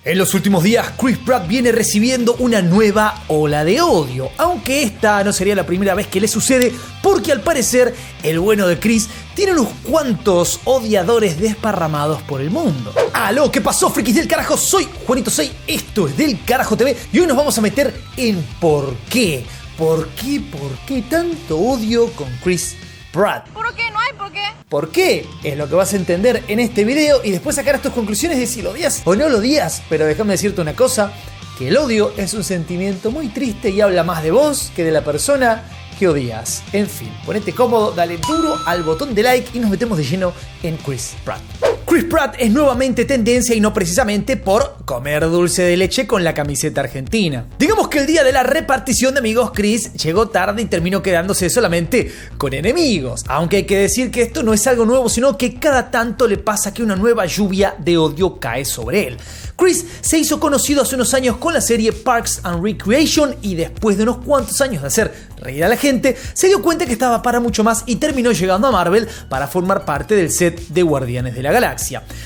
En los últimos días, Chris Pratt viene recibiendo una nueva ola de odio, aunque esta no sería la primera vez que le sucede, porque al parecer el bueno de Chris tiene unos cuantos odiadores desparramados por el mundo. ¡Aló! ¿Qué pasó, frikis del carajo? Soy Juanito 6, esto es Del Carajo TV y hoy nos vamos a meter en por qué. ¿Por qué tanto odio con Chris Pratt? ¿Por qué? No hay por qué. ¿Por qué? Es lo que vas a entender en este video y después sacar tus conclusiones de si lo odias o no lo odias. Pero déjame decirte una cosa, que el odio es un sentimiento muy triste y habla más de vos que de la persona que odias. En fin, ponete cómodo, dale duro al botón de like y nos metemos de lleno en Chris Pratt. Chris Pratt es nuevamente tendencia y no precisamente por comer dulce de leche con la camiseta argentina. Digamos que el día de la repartición de amigos, Chris llegó tarde y terminó quedándose solamente con enemigos. Aunque hay que decir que esto no es algo nuevo, sino que cada tanto le pasa que una nueva lluvia de odio cae sobre él. Chris se hizo conocido hace unos años con la serie Parks and Recreation y después de unos cuantos años de hacer reír a la gente, se dio cuenta que estaba para mucho más y terminó llegando a Marvel para formar parte del set de Guardianes de la Galaxia.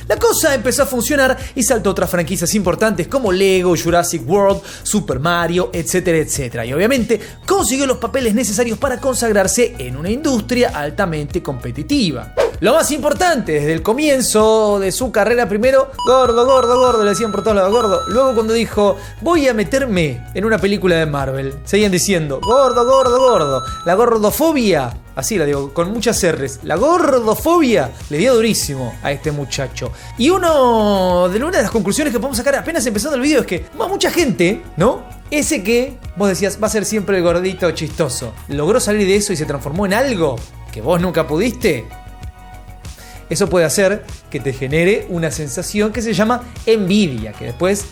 La cosa empezó a funcionar y saltó a otras franquicias importantes como Lego, Jurassic World, Super Mario, etcétera, etcétera. Y obviamente consiguió los papeles necesarios para consagrarse en una industria altamente competitiva. Lo más importante, desde el comienzo de su carrera, primero, gordo, le decían por todos lados, gordo. Luego cuando dijo, voy a meterme en una película de Marvel, seguían diciendo, gordo. La gordofobia, así la digo, con muchas R's, la gordofobia le dio durísimo a este muchacho. Y una de las conclusiones que podemos sacar apenas empezando el video es que mucha gente, ¿no? Ese que vos decías va a ser siempre el gordito chistoso, logró salir de eso y se transformó en algo que vos nunca pudiste. Eso puede hacer que te genere una sensación que se llama envidia, que después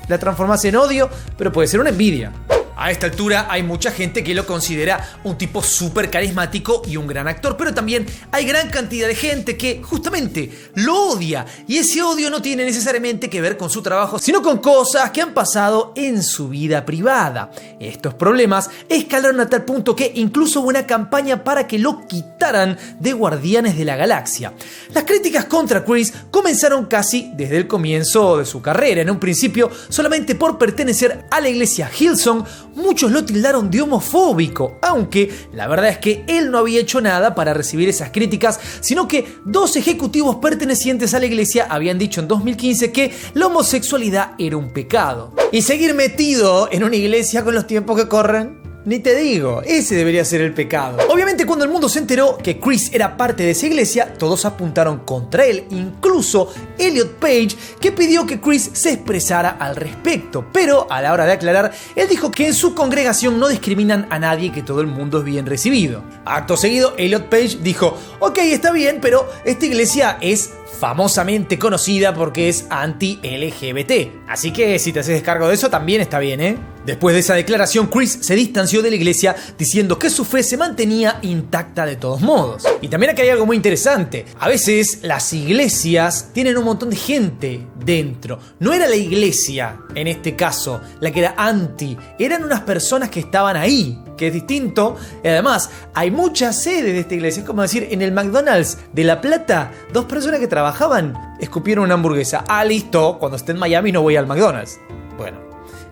la transformás en odio, pero puede ser una envidia. A esta altura hay mucha gente que lo considera un tipo súper carismático y un gran actor, pero también hay gran cantidad de gente que justamente lo odia y ese odio no tiene necesariamente que ver con su trabajo, sino con cosas que han pasado en su vida privada. Estos problemas escalaron a tal punto que incluso hubo una campaña para que lo quitaran de Guardianes de la Galaxia. Las críticas contra Chris comenzaron casi desde el comienzo de su carrera. En un principio, solamente por pertenecer a la iglesia Hillsong, muchos lo tildaron de homofóbico, aunque la verdad es que él no había hecho nada para recibir esas críticas, sino que dos ejecutivos pertenecientes a la iglesia habían dicho en 2015 que la homosexualidad era un pecado. Y seguir metido en una iglesia con los tiempos que corren, ni te digo, ese debería ser el pecado. Obviamente cuando el mundo se enteró que Chris era parte de esa iglesia, todos apuntaron contra él, incluso Elliot Page, que pidió que Chris se expresara al respecto. Pero a la hora de aclarar, él dijo que en su congregación no discriminan a nadie, que todo el mundo es bien recibido. Acto seguido, Elliot Page dijo, ok, está bien, pero esta iglesia es famosamente conocida porque es anti-LGBT. Así que si te haces cargo de eso también está bien, ¿eh? Después de esa declaración, Chris se distanció de la iglesia diciendo que su fe se mantenía intacta de todos modos. Y también aquí hay algo muy interesante. A veces las iglesias tienen un montón de gente dentro. No era la iglesia, en este caso, la que era anti. Eran unas personas que estaban ahí, que es distinto. Y además, hay muchas sedes de esta iglesia. Es como decir, en el McDonald's de La Plata, dos personas que trabajaban escupieron una hamburguesa. Ah, listo, cuando esté en Miami no voy al McDonald's. Bueno.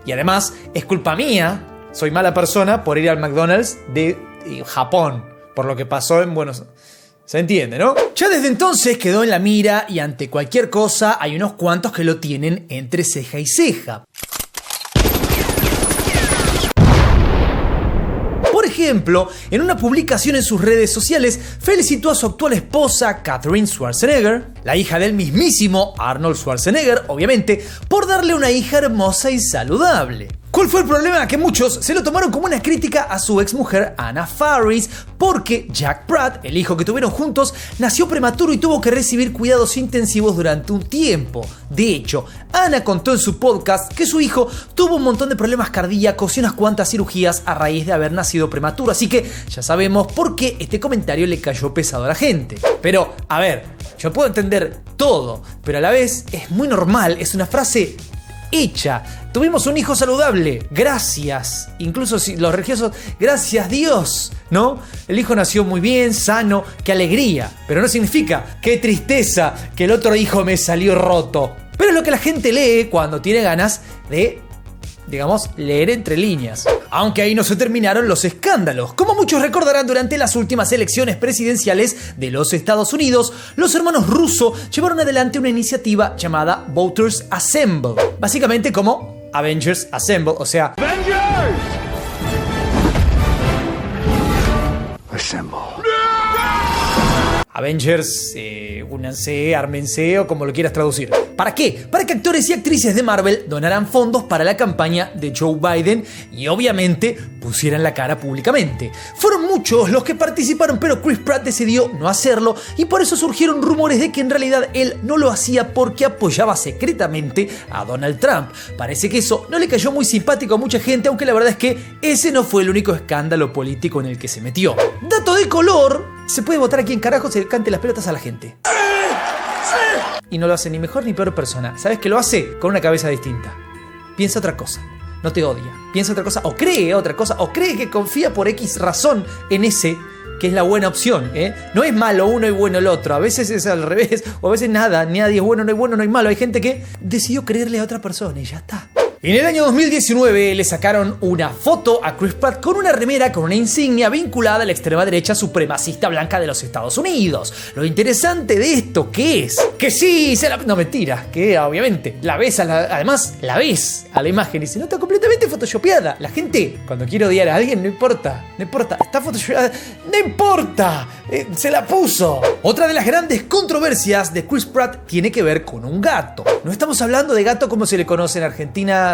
Y además, es culpa mía, soy mala persona por ir al McDonald's de Japón, por lo que pasó en Buenos Aires. ¿Se entiende, no? Ya desde entonces quedó en la mira y ante cualquier cosa hay unos cuantos que lo tienen entre ceja y ceja. Por ejemplo, en una publicación en sus redes sociales, felicitó a su actual esposa, Katherine Schwarzenegger, la hija del mismísimo Arnold Schwarzenegger, obviamente, por darle una hija hermosa y saludable. ¿Cuál fue el problema? Que muchos se lo tomaron como una crítica a su exmujer Anna Faris, porque Jack Pratt, el hijo que tuvieron juntos, nació prematuro y tuvo que recibir cuidados intensivos durante un tiempo. De hecho, Anna contó en su podcast que su hijo tuvo un montón de problemas cardíacos y unas cuantas cirugías a raíz de haber nacido prematuro, así que ya sabemos por qué este comentario le cayó pesado a la gente. Pero, a ver, yo puedo entender todo, pero a la vez es muy normal, es una frase hecha. Tuvimos un hijo saludable, gracias. Incluso si los religiosos, gracias Dios, ¿no? El hijo nació muy bien, sano, qué alegría. Pero no significa, qué tristeza, que el otro hijo me salió roto. Pero es lo que la gente lee cuando tiene ganas de, digamos, leer entre líneas. Aunque ahí no se terminaron los escándalos. Como muchos recordarán, durante las últimas elecciones presidenciales de los Estados Unidos, los hermanos Russo llevaron adelante una iniciativa llamada Voters Assemble. Básicamente como Avengers Assemble, o sea, ¡Avengers! Assemble. Avengers, únanse, ármense o como lo quieras traducir. ¿Para qué? Para que actores y actrices de Marvel donaran fondos para la campaña de Joe Biden y obviamente pusieran la cara públicamente. Fueron muchos los que participaron, pero Chris Pratt decidió no hacerlo y por eso surgieron rumores de que en realidad él no lo hacía porque apoyaba secretamente a Donald Trump. Parece que eso no le cayó muy simpático a mucha gente, aunque la verdad es que ese no fue el único escándalo político en el que se metió. Dato de color: se puede votar a quien carajo se le cante las pelotas a la gente. Y no lo hace ni mejor ni peor persona. ¿Sabes que lo hace? Con una cabeza distinta. Piensa otra cosa. No te odia. Piensa otra cosa o cree otra cosa o cree que confía por X razón en ese que es la buena opción, ¿eh? No es malo uno y bueno el otro. A veces es al revés. O a veces nada. Nadie es bueno, no hay malo. Hay gente que decidió creerle a otra persona y ya está. En el año 2019 le sacaron una foto a Chris Pratt con una remera con una insignia vinculada a la extrema derecha supremacista blanca de los Estados Unidos. Lo interesante de esto, ¿qué es? Que sí, no, mentira, que obviamente la ves además la ves a la imagen y se nota completamente photoshopeada. La gente, cuando quiere odiar a alguien, no importa, está photoshopeada, no importa, se la puso. Otra de las grandes controversias de Chris Pratt tiene que ver con un gato. No estamos hablando de gato como se le conoce en Argentina.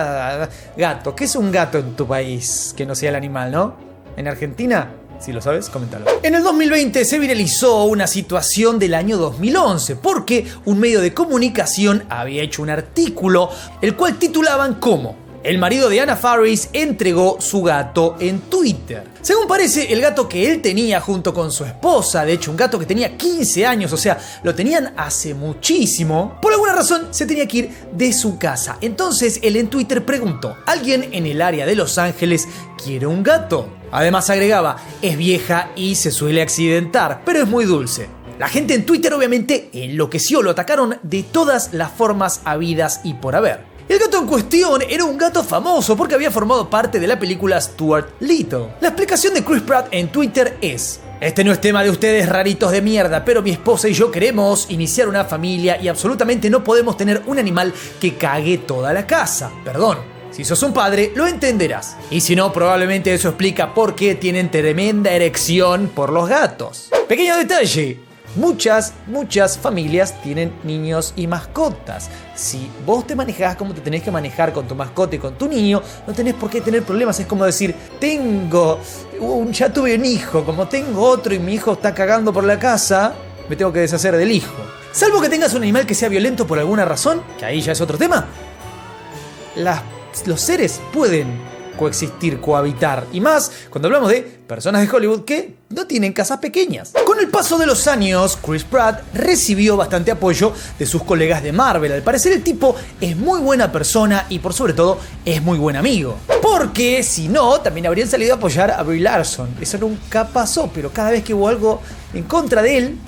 Gato, ¿qué es un gato en tu país? Que no sea el animal, ¿no? En Argentina, si lo sabes, coméntalo. En el 2020 se viralizó una situación del año 2011 porque un medio de comunicación había hecho un artículo el cual titulaban como: el marido de Anna Faris entregó su gato en Twitter. Según parece, el gato que él tenía junto con su esposa, de hecho un gato que tenía 15 años, o sea, lo tenían hace muchísimo, por alguna razón se tenía que ir de su casa. Entonces él en Twitter preguntó: ¿alguien en el área de Los Ángeles quiere un gato? Además agregaba: es vieja y se suele accidentar, pero es muy dulce. La gente en Twitter obviamente enloqueció, lo atacaron de todas las formas habidas y por haber. El gato en cuestión era un gato famoso porque había formado parte de la película Stuart Little. La explicación de Chris Pratt en Twitter es: este no es tema de ustedes raritos de mierda, pero mi esposa y yo queremos iniciar una familia y absolutamente no podemos tener un animal que cague toda la casa. Perdón. Si sos un padre, lo entenderás. Y si no, probablemente eso explica por qué tienen tremenda erección por los gatos. Pequeño detalle: muchas familias tienen niños y mascotas. Si vos te manejás como te tenés que manejar con tu mascota y con tu niño, no tenés por qué tener problemas. Es como decir: ya tuve un hijo, como tengo otro y mi hijo está cagando por la casa, me tengo que deshacer del hijo. Salvo que tengas un animal que sea violento por alguna razón, que ahí ya es otro tema. Los seres pueden coexistir, cohabitar, y más cuando hablamos de personas de Hollywood que no tienen casas pequeñas. Con el paso de los años, Chris Pratt recibió bastante apoyo de sus colegas de Marvel. Al parecer el tipo es muy buena persona y por sobre todo es muy buen amigo. Porque si no, también habrían salido a apoyar a Brie Larson. Eso nunca pasó, pero cada vez que hubo algo en contra de él,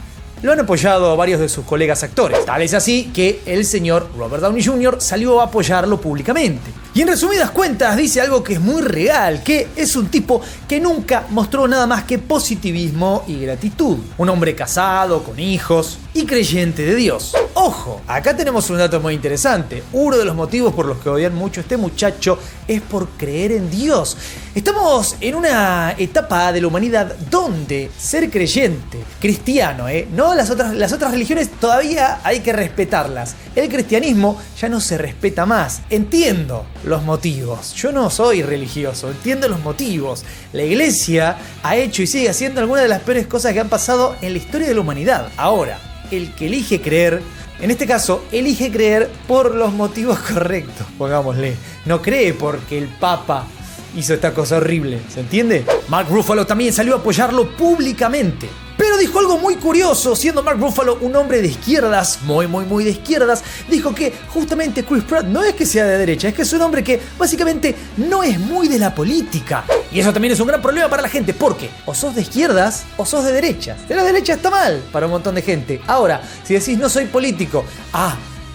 lo han apoyado varios de sus colegas actores. Tal es así que el señor Robert Downey Jr. salió a apoyarlo públicamente. Y en resumidas cuentas dice algo que es muy real, que es un tipo que nunca mostró nada más que positivismo y gratitud. Un hombre casado, con hijos y creyente de Dios. Ojo, acá tenemos un dato muy interesante. Uno de los motivos por los que odian mucho a este muchacho es por creer en Dios. Estamos en una etapa de la humanidad donde ser creyente, cristiano, no las otras religiones todavía hay que respetarlas. El cristianismo ya no se respeta más. Entiendo los motivos. Yo no soy religioso, entiendo los motivos. La iglesia ha hecho y sigue haciendo algunas de las peores cosas que han pasado en la historia de la humanidad. Ahora, el que elige creer, en este caso, elige creer por los motivos correctos, pongámosle. No cree porque el Papa hizo esta cosa horrible, ¿se entiende? Mark Ruffalo también salió a apoyarlo públicamente. Pero dijo algo muy curioso, siendo Mark Ruffalo un hombre de izquierdas, muy de izquierdas, dijo que justamente Chris Pratt no es que sea de derecha, es que es un hombre que básicamente no es muy de la política. Y eso también es un gran problema para la gente, porque o sos de izquierdas o sos de derechas. De la derecha está mal para un montón de gente. Ahora, si decís no soy político,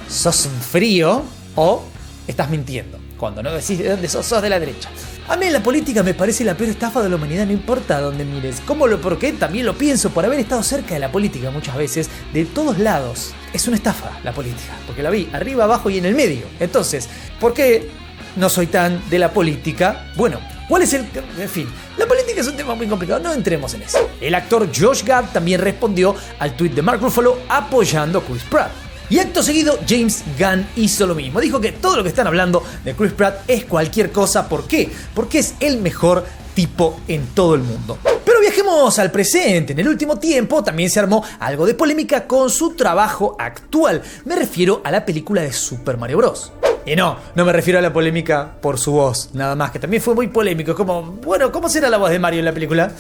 sos un frío o estás mintiendo. Cuando no decís de dónde sos de la derecha. A mí la política me parece la peor estafa de la humanidad, no importa dónde mires. ¿Por qué? También lo pienso por haber estado cerca de la política muchas veces, de todos lados. Es una estafa la política, porque la vi arriba, abajo y en el medio. Entonces, ¿por qué no soy tan de la política? Bueno, ¿cuál es el...? En fin, la política es un tema muy complicado, no entremos en eso. El actor Josh Gad también respondió al tweet de Mark Ruffalo apoyando a Chris Pratt. Y acto seguido, James Gunn hizo lo mismo. Dijo que todo lo que están hablando de Chris Pratt es cualquier cosa. ¿Por qué? Porque es el mejor tipo en todo el mundo. Pero viajemos al presente. En el último tiempo también se armó algo de polémica con su trabajo actual. Me refiero a la película de Super Mario Bros. Y no me refiero a la polémica por su voz, nada más, que también fue muy polémico. ¿Cómo será la voz de Mario en la película?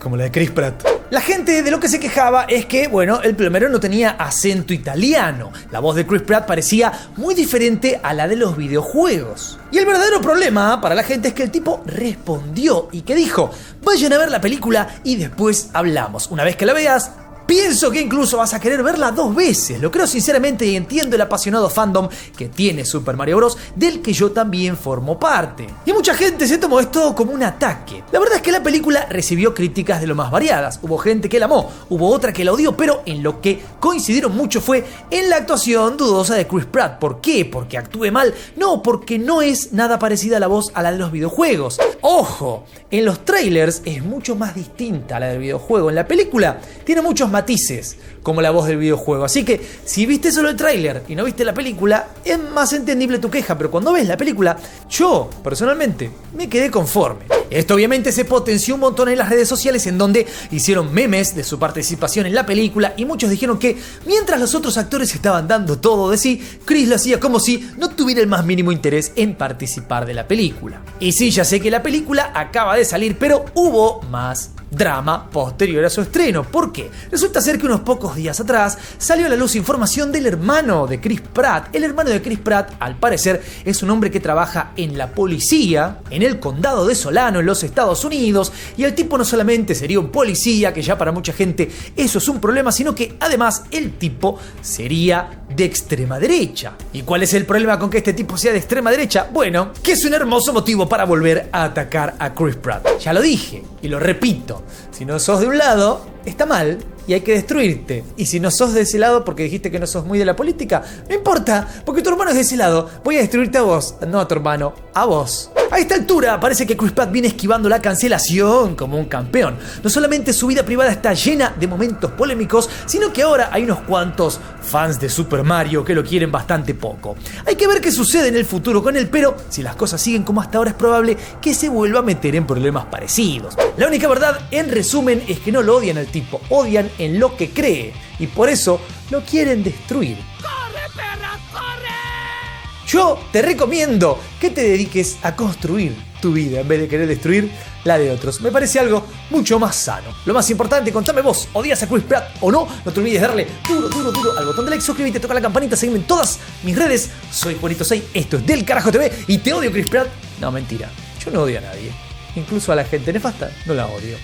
Como la de Chris Pratt. La gente de lo que se quejaba es que, el plomero no tenía acento italiano. La voz de Chris Pratt parecía muy diferente a la de los videojuegos. Y el verdadero problema para la gente es que el tipo respondió y que dijo: vayan a ver la película y después hablamos. Una vez que la veas, pienso que incluso vas a querer verla 2 veces. Lo creo sinceramente y entiendo el apasionado fandom que tiene Super Mario Bros., del que yo también formo parte. Y mucha gente se tomó esto como un ataque. La verdad es que la película recibió críticas de lo más variadas. Hubo gente que la amó, hubo otra que la odió, pero en lo que coincidieron mucho fue en la actuación dudosa de Chris Pratt. ¿Por qué? ¿Porque actúe mal? No, porque no es nada parecida la voz a la de los videojuegos. ¡Ojo! En los trailers es mucho más distinta a la del videojuego. En la película tiene muchos matices, como la voz del videojuego. Así que, si viste solo el tráiler y no viste la película, es más entendible tu queja, pero cuando ves la película, yo, personalmente, me quedé conforme. Esto obviamente se potenció un montón en las redes sociales, en donde hicieron memes de su participación en la película, y muchos dijeron que, mientras los otros actores estaban dando todo de sí, Chris lo hacía como si no tuviera el más mínimo interés en participar de la película. Y sí, ya sé que la película acaba de salir, pero hubo más drama posterior a su estreno. ¿Por qué? Resulta ser que unos pocos días atrás salió a la luz información del hermano de Chris Pratt. El hermano de Chris Pratt, al parecer, es un hombre que trabaja en la policía, en el condado de Solano, en los Estados Unidos, y el tipo no solamente sería un policía, que ya para mucha gente eso es un problema, sino que además el tipo sería de extrema derecha. ¿Y cuál es el problema con que este tipo sea de extrema derecha? Bueno, que es un hermoso motivo para volver a atacar a Chris Pratt. Ya lo dije y lo repito: si no sos de un lado, está mal y hay que destruirte. Y si no sos de ese lado porque dijiste que no sos muy de la política, no importa, porque tu hermano es de ese lado. Voy a destruirte a vos, no a tu hermano, a vos. A esta altura parece que Chris Pratt viene esquivando la cancelación como un campeón. No solamente su vida privada está llena de momentos polémicos, sino que ahora hay unos cuantos fans de Super Mario que lo quieren bastante poco. Hay que ver qué sucede en el futuro con él, pero si las cosas siguen como hasta ahora, es probable que se vuelva a meter en problemas parecidos. La única verdad, en resumen, es que no lo odian al tipo, odian en lo que cree, y por eso lo quieren destruir. ¡Corre, perra, corre! Yo te recomiendo que te dediques a construir tu vida en vez de querer destruir la de otros. Me parece algo mucho más sano. Lo más importante, contame vos, ¿odias a Chris Pratt o no? No te olvides de darle duro al botón de like, suscríbete, toca la campanita, seguime en todas mis redes. Soy Juanito6, esto es Del Carajo TV y te odio, Chris Pratt. No, mentira, yo no odio a nadie. Incluso a la gente nefasta no la odio.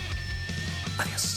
Adiós.